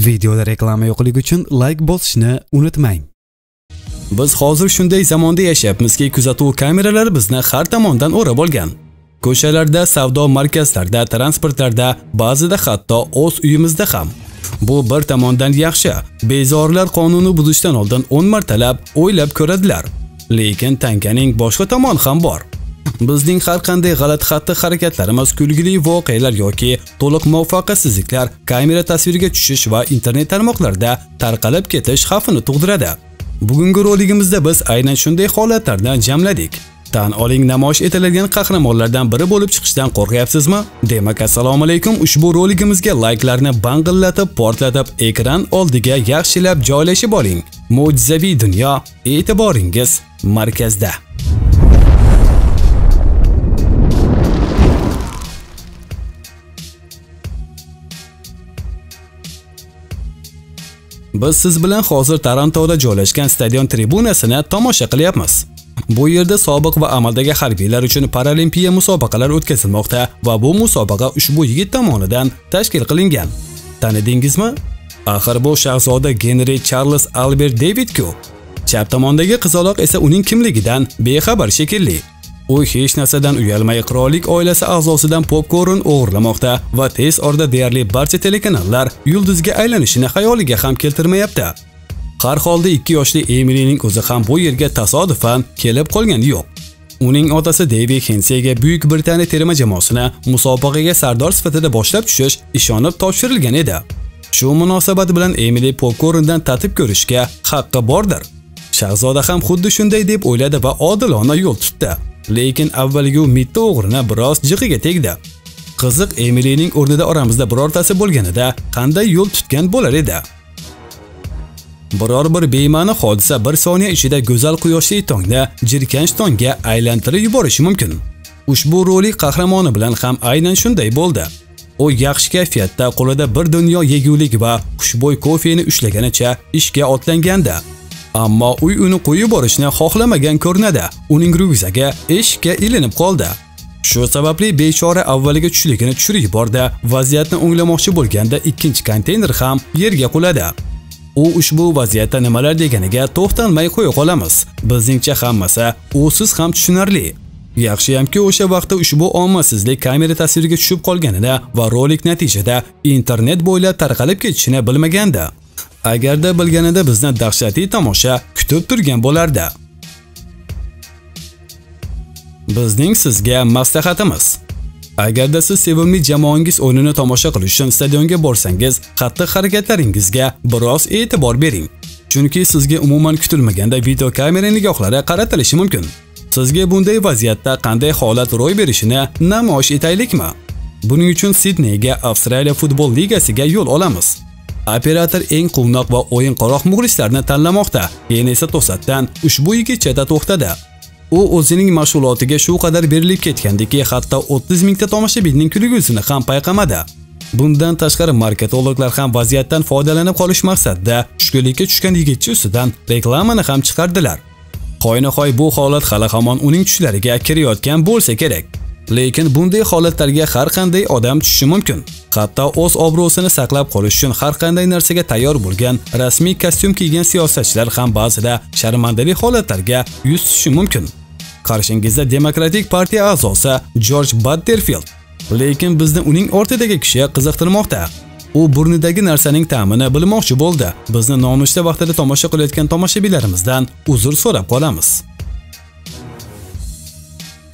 Videoda reklama yo'qligi uchun like bosishni unutmang. Biz hozir shunday zamonda yashayapmizki, kuzatuv kameralari bizni har tomondan o'rab olgan. Ko'chalarda, savdo markazlarida, transportlarda, ba'zida hatto o'z uyimizda ham. Bu bir tomondan yaxshi. Bezorilar qonunni buzishdan oldin 10 martalab o'ylab ko'radilar. Lekin tanganing boshqa tomoni ham bor. Bizning har qanday g'alati xatti-harakatlarimiz, kulgili voqealar yoki to'liq muvaffaqiyatsizliklar kamera tasviriga tushish va internet tarmoqlarida tarqalib ketish xavfini tug'diradi. Bugungi roligimizda biz aynan shunday holatlardan jamladik. Tan oling, namoyish etiladigan qahramonlardan biri bo'lib chiqishdan qo'rqyapsizmi? Demak, assalomu alaykum. Ushbu roligimizga layklarni bang'illatib, portlatib, ekran oldiga yaxshilab joylashib oling. Mo'jizaviy dunyo e'tiboringiz markazda. Biz siz bilan hozir Torontoda joylashgan stadion tribunasini tomosha qilyapmiz. Bu yerda sobiq va amaldagi harbiylar uchun paralimpiya musobaqalari o'tkazilmoqda va bu musobaqa ushbu yigit tomonidan tashkil qilingan. Tanidingizmi? Axir bu shahzoda Henry Charles Albert David-ku. Chap tomondagi qizaloq esa uning kimligidan bexabar shekilli. U hech narsadan uyalmay qirollik oilasi a'zosidan popkorn o'g'irlamoqda va tez orada deyarli barcha telekanallar yulduzga aylanishini xayoliga ham keltirmayapti. Har holda 2 yoshli Emilyning o'zi ham bu yerga tasodifan kelib qolgani yo'q. Uning otasi David Henseyga Buyuk Britaniya terma jamoasini musobaqaga sardor sifatida boshlab tushish ishonib topshirilgan edi. Shu munosabat bilan Emily popkorndan tatib ko'rishga haqqi bordir. Shahzoda ham xuddi shunday deb o'yladi va odilona yo'l tutdi. Lekin avvaliga u mitti o'g'rini biroz jig'iga tegdi. Qiziq, Emilyning o'rnida oramizda birortasi bo'lganida qanday yo'l tutgan bo'lar edi? Biror bir bema'ni hodisa bir soniya ichida go'zal quyoshli tongni jirkanch tongga aylantirib yuborishi mumkin. Ushbu rolik qahramoni bilan ham aynan shunday bo'ldi. U yaxshi kayfiyatda, qo'lida bir dunyo yegulik va xushbo'y kofeni ushlaganicha ishga otlangandi. Ammo uy uni qo'yib yuborishni xohlamagan ko'rinadi. Uning ryukzagi eshikka ilinib qoldi. Shu sababli bechora avvaliga tushligini tushirib yubordi. Vaziyatni o'nglamoqchi bo'lganda ikkinchi konteyner ham yerga quladi. U ushbu vaziyatda nimalar deganiga to'xtalmay qo'ya qolamiz. Bizningcha hammasi usiz ham tushunarli. Yaxshiyamki o'sha vaqtda ushbu omadsizlik kamera tasviriga tushib qolganini va rolik natijada internet bo'ylab tarqalib ketishini bilmagandi. Agarda bilganida bizni dahshatli tomosha kutib turgan bo'lardi. Bizning sizga maslahatimiz: agarda siz sevimli jamoangiz o'yinini tomosha qilish uchun stadionga borsangiz, xatti-harakatlaringizga biroz e'tibor bering. Chunki sizga umuman kutilmaganda video kamera nigohlari qaratilishi mumkin. Sizga bunday vaziyatda qanday holat ro'y berishini namoyish etaylikmi? Buning uchun Sidneyga, Avstraliya futbol ligasiga yo'l olamiz. Operator eng quvnoq va o'yinqaroq muxlislarni tanlamoqda. Keyin esa to'satdan ushbu yigitchada to'xtadi. U o'zining mashg'ulotiga shu qadar berilib ketgandiki, hatto 30 mingta tomoshabinning kulgusini ham payqamadi. Bundan tashqari marketologlar ham vaziyatdan foydalanib qolish maqsadida tushkunlikka tushgan yigitcha ustidan reklamani ham chiqardilar. Qo'ynahoy bu holat hali hamon uning tushlariga kirayotgan bo'lsa kerak. Lekin bunday holatlarga har qanday odam tushishi mumkin. Hatto o'z obro'sini saqlab qolish uchun har qanday narsaga tayyor bo'lgan rasmiy kostyum kiygan siyosatchilar ham ba'zida sharmandali holatlarga yuz tutishi mumkin. Qarshingizda Demokratik partiya a'zosi George Butterfield. Lekin bizni uning ortidagi kishi qiziqtirmoqda. U burnidagi narsaning ta'mini bilmoqchi bo'ldi. Bizni nonushta vaqtida tomosha qilayotgan tomoshabinlarimizdan uzr so'rab qolamiz.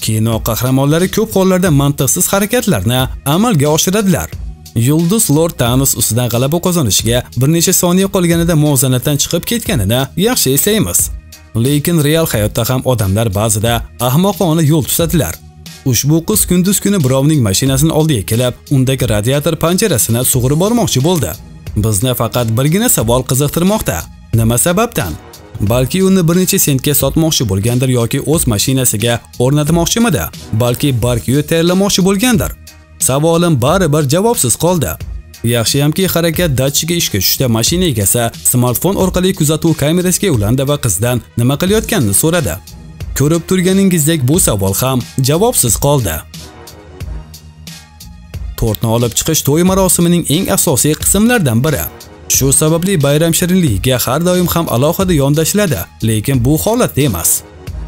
Kino qahramonlari ko'p hollarda mantiqsiz harakatlarni amalga oshiradilar. Yulduz Lord Thanos ustidan g'alaba qozonishiga bir necha soniya qolganida muvozanatdan chiqib ketganini yaxshi eslaymiz. Lekin real hayotda ham odamlar ba'zida ahmoqona yo'l tutadilar. Ushbu qiz kunduz kuni birovning mashinasini oldiga kelib, undagi radiator panjarasini sug'urib bormoqchi bo'ldi. Bizni faqat birgina savol qiziqtirmoqda. Nima sababdan? Balki uni bir necha sentga sotmoqchi bo'lgandir yoki o'z mashinasiga o'rnatmoqchimidi? Balki barkiyu tayyorlamoqchi bo'lgandir. Savolim baribir javobsiz qoldi. Yaxshiyamki harakat datchiga ishga tushdi. Mashina egasi smartfon orqali kuzatuv kamerasiga ulandi va qizdan nima qilayotganini so'radi. Ko'rib turganingizdek bu savol ham javobsiz qoldi. Tortni olib chiqish to'y marosimining eng asosiy qismlaridan biri. Shu sababli bayram shirinligiga har doim ham alohida yondashiladi, lekin bu holatda emas.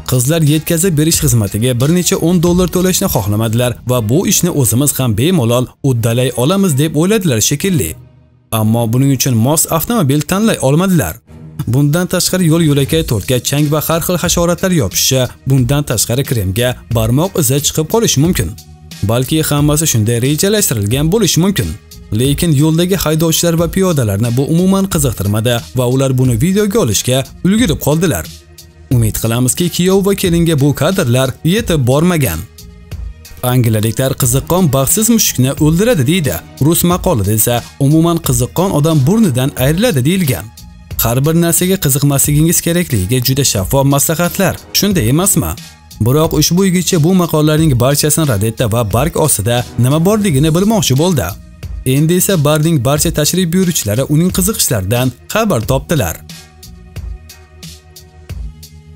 Qizlar yetkazib berish xizmatiga bir necha $10 to'lashni xohlamadilar va bu ishni o'zimiz ham bemalol uddalay olamiz deb o'yladilar shekilli. Ammo buning uchun mos avtomobil tanlay olmadilar. Bundan tashqari yo'l-yo'lakay to'rtga chang va har xil hasharotlar yopishishi, bundan tashqari kremga barmoq izi chiqib qolishi mumkin. Balki hammasi shunday rejalashtirilgan bo'lishi mumkin. Lekin yo'ldagi haydovchilar va piyodalarni bu umuman qiziqtirmadi va ular buni videoga olishga ulgurib qoldilar. Umid qilamizki, kuyov va kelinga bu kadrlar yetib bormagan. Anglaliklar qiziqqon baxtsiz mushukni o'ldiradi deydi. Rus maqolida esa umuman qiziqqon odam burnidan ayriladi deyilgan. Har bir narsaga qiziqmasligingiz kerakligiga juda shaffof maslahatlar, shunday emasmi? Biroq ushbu yigitcha bu maqolalarning barchasini rad etdi va barg ostida nima borligini bilmoqchi bo'ldi. Endi esa barning barcha tashrif buyuruvchilari uning qiziqishlaridan xabar topdilar.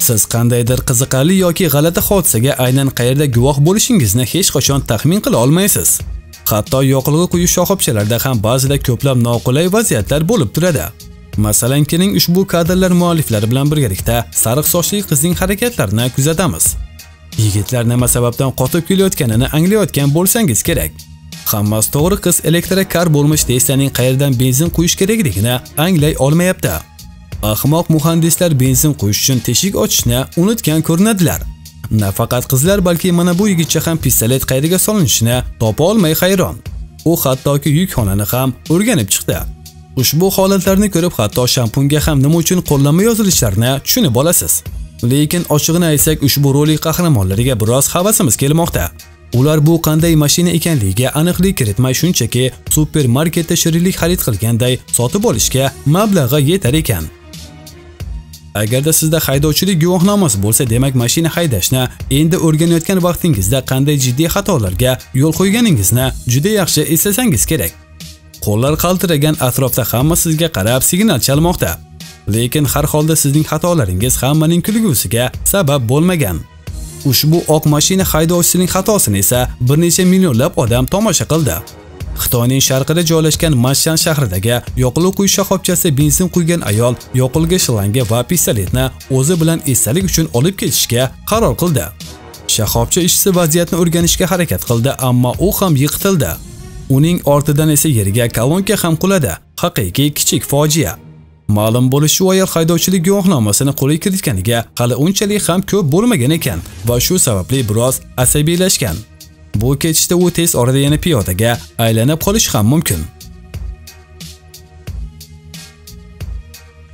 Siz qandaydir qiziqarli yoki g'alati hodisaga aynan qayerda guvoh bo'lishingizni hech qachon taxmin qila olmaysiz. Hatto yoqilg'i quyish shoxobchalarida ham ba'zida ko'plab noqulay vaziyatlar bo'lib turadi. Masalan, keling ushbu kadrlar mualliflari bilan birgalikda sariq sochli qizning harakatlarini kuzatamiz. Yigitlar nima sababdan qotib kelayotganini anglayotgan bo'lsangiz kerak. Hammasi to'g'ri, qiz elektrokar bo'lmish Tesla'ning qayerdan benzin quyish kerakligini anglay olmayapti. Ahmoq muhandislar benzin quyish uchun teshik ochishni unutgan ko'rinadilar. Nafaqat qizlar, balki mana bu yigitcha ham pistolet qayerga solinishini topa olmay hayron. U hattoki yukxonani ham o'rganib chiqdi. Ushbu holatlarni ko'rib hatto shampunga ham nima uchun qo'llanma yozilishlarini tushunib olasiz. Lekin ochig'ini aytsak, ushbu rolik qahramonlariga biroz havasimiz kelmoqda. Ular bu qanday mashina ekanligiga aniqlik kiritmay shunchaki supermarketda shirinlik xarid qilganday sotib olishga mablag'i yetar ekan. Agarda sizda haydovchilik guvohnomasi bo'lsa, demak mashina haydashni endi o'rganayotgan vaqtingizda qanday jiddiy xatolarga yo'l qo'yganingizni juda yaxshi eslasangiz kerak. Qo'llar qaltiragan, atrofda hamma sizga qarab signal chalmoqda. Lekin har holda sizning xatolaringiz hammaning kulgusiga sabab bo'lmagan. Ushbu oq mashina haydovchisining xatosini esa bir necha millionlab odam tomosha qildi. Xitoyning sharqida joylashgan Mashan shahridagi yoqilg'i quyish shoxobchasida benzin quygan ayol yoqilg'i shlangi va pistoletni o'zi bilan esdalik uchun olib ketishga qaror qildi. Shoxobcha ishchisi vaziyatni o'rganishga harakat qildi, ammo u ham yiqitildi. Uning ortidan esa yerga kolonka ham quladi. Haqiqiy kichik fojia. Ma'lum bo'lishicha, ayol haydovchilik guvohnomasini qo'lga kiritganiga hali unchalik ham ko'p bo'lmagan ekan va shu sababli biroz asabiylashgan. Bu ketishda u tez orada yana piyodaga aylanib qolishi ham mumkin.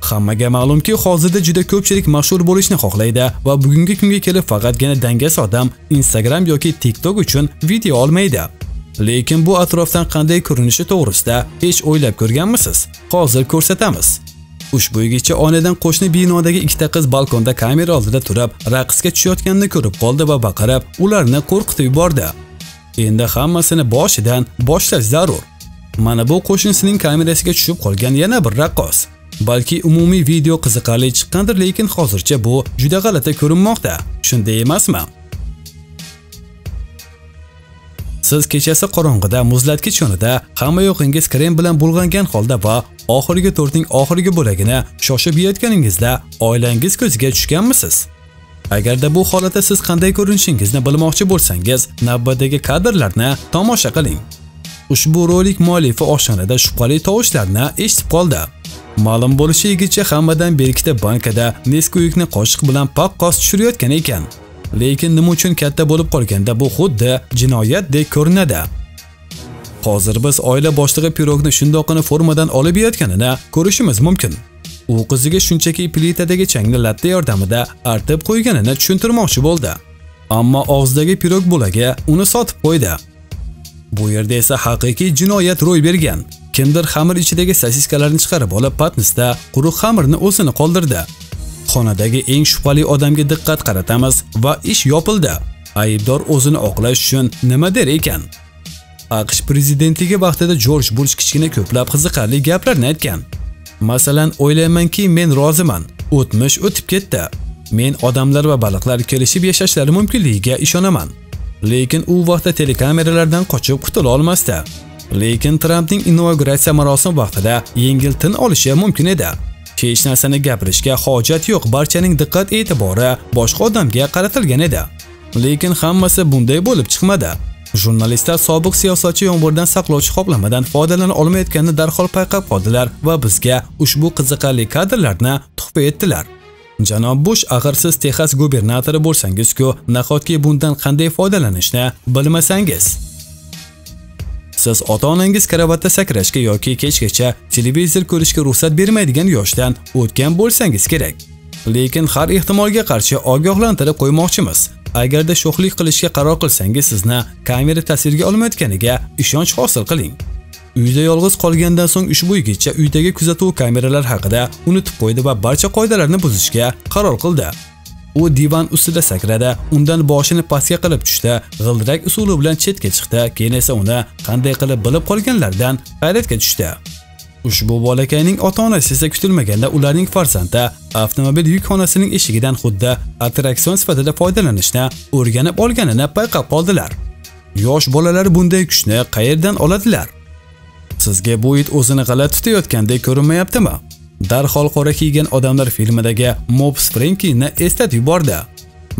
Hammaga ma'lumki, hozirda juda ko'pchilik mashhur bo'lishni xohlaydi va bugungi kunga kelib faqatgina dangas odam Instagram yoki TikTok uchun video olmaydi. Lekin bu atrofdan qanday ko'rinishi to'g'risida hech o'ylab ko'rganmisiz? Hozir ko'rsatamiz. Ushbu yigitcha onadan qo'shni binodagi ikkita qiz balkonda kamera oldida turib, raqsga tushayotganini ko'rib qoldi va baqirib, ularni qo'rqitib yubordi. Endi hammasini boshidan boshlash zarur. Mana bu qo'shnisining kamerasiga tushib qolgan yana bir raqqos. Balki umumiy video qiziqarli chiqqandir, lekin hozircha bu juda g'alati ko'rinmoqda. Shunday emasmi? Siz kechasi qorong'ida muzlatgich yonida hamma yo'qingiz krem bilan bulg'angan holda va oxirgi tortning oxirgi bo'lagini shoshib yeyotganingizda oilangiz ko'ziga tushganmisiz? Agarda bu holatda siz qanday ko'rinishingizni bilmoqchi bo'lsangiz, navbatdagi kadrlarni tomosha qiling. Ushbu rolik muallifi oshxonada shubhali tovushlarni eshitib qoldi. Ma'lum bo'lishicha, yigitcha hammadan berkitib bankada Nesquikni qoshiq bilan paqqos tushirayotgan ekan. Lekin nima uchun katta bo'lib qolganda bu xuddi jinoyatdek ko'rinadi. Hozir biz oila boshlig'i pirogni shundoqqina formadan olib yeyotganini ko'rishimiz mumkin. U qiziga shunchaki plitadagi changni latta yordamida artib qo'yganini tushuntirmoqchi bo'ldi. Ammo og'zidagi pirog bo'lagi uni sotib qo'ydi. Bu yerda esa haqiqiy jinoyat ro'y bergan. Kimdir xamir ichidagi sosiskalarni chiqarib olib, patnisda quruq xamirni o'zini qoldirdi. Xonadagi eng shubhali odamga diqqat qaratamiz va ish yopildi. Aybdor o'zini oqlash uchun nima der ekan? AQSh prezidentligi vaqtida Jorj Bush kichkina ko'plab qiziqarli gaplarni aytgan. Masalan, o'ylaymanki, men roziman. O'tmish o'tib ketdi. Men odamlar va baliqlar kelishib yashashlari mumkinligiga ishonaman. Lekin u vaqtda telekameralardan qochib qutula olmasdi. Lekin Trampning inauguratsiya marosimi vaqtida yengil tin olishi mumkin edi. Hech narsani gapirishga hojat yo'q, barchaning diqqat e'tibori boshqa odamga qaratilgan edi. Lekin hammasi bunday bo'lib chiqmadi. Jurnalistlar sobiq siyosatchi yomg'irdan saqlovchi qoplamadan foydalana olmayotganini darhol payqab qoldilar va bizga ushbu qiziqarli kadrlarni tuhfa etdilar. Janob Bush, axir siz Texas gubernatori bo'lsangiz-ku, nahotki bundan qanday foydalanishni bilmasangiz? Siz ota-onangiz karavotda sakrashga yoki kechgacha televizor ko'rishga ruxsat bermaydigan yoshdan o'tgan bo'lsangiz kerak. Lekin har ehtimolga qarshi ogohlantirib qo'ymoqchimiz. Agarda sho'xlik qilishga qaror qilsangiz, sizni kamera tasvirga olmayotganiga ishonch hosil qiling. Uyda yolg'iz qolgandan so'ng ushbu yigitcha uydagi kuzatuv kameralar haqida unutib qo'ydi va barcha qoidalarni buzishga qaror qildi. U divan ustida sakradi, undan boshini pastga qilib tushdi, g'ildirak usuli bilan chetga chiqdi, keyin esa uni qanday qilib bilib qolganlardan hayratga tushdi. Ushbu bolakayning ota-onasi esa kutilmaganda ularning farzandi avtomobil yukxonasining eshigidan xuddi attraksion sifatida foydalanishni o'rganib olganini payqab qoldilar. Yosh bolalar bunday kuchni qayerdan oladilar? Sizga bu it o'zini g'alati tutayotgandek ko'rinmayaptimi? Darhol qora kiygan odamlar filmidagi Mobs Frankini eslatib yubordi.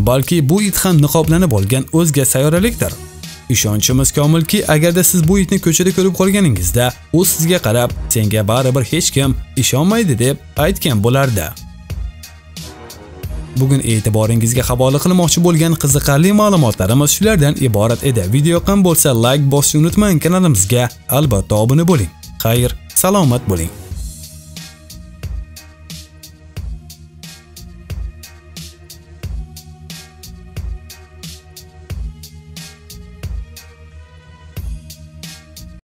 Balki bu it ham niqoblanib olgan o'zga sayyoralikdir. Ishonchimiz komilki, agarda siz bu itni ko'chada ko'rib qolganingizda, u sizga qarab, senga baribir hech kim ishonmaydi deb aytgan bo'lardi. Bugun e'tiboringizga havola qilmoqchi bo'lgan qiziqarli ma'lumotlarimiz shulardan iborat edi. Video yoqqan bo'lsa, like bosishni unutmang, kanalimizga albatta obuna bo'ling. Xayr, salomat bo'ling.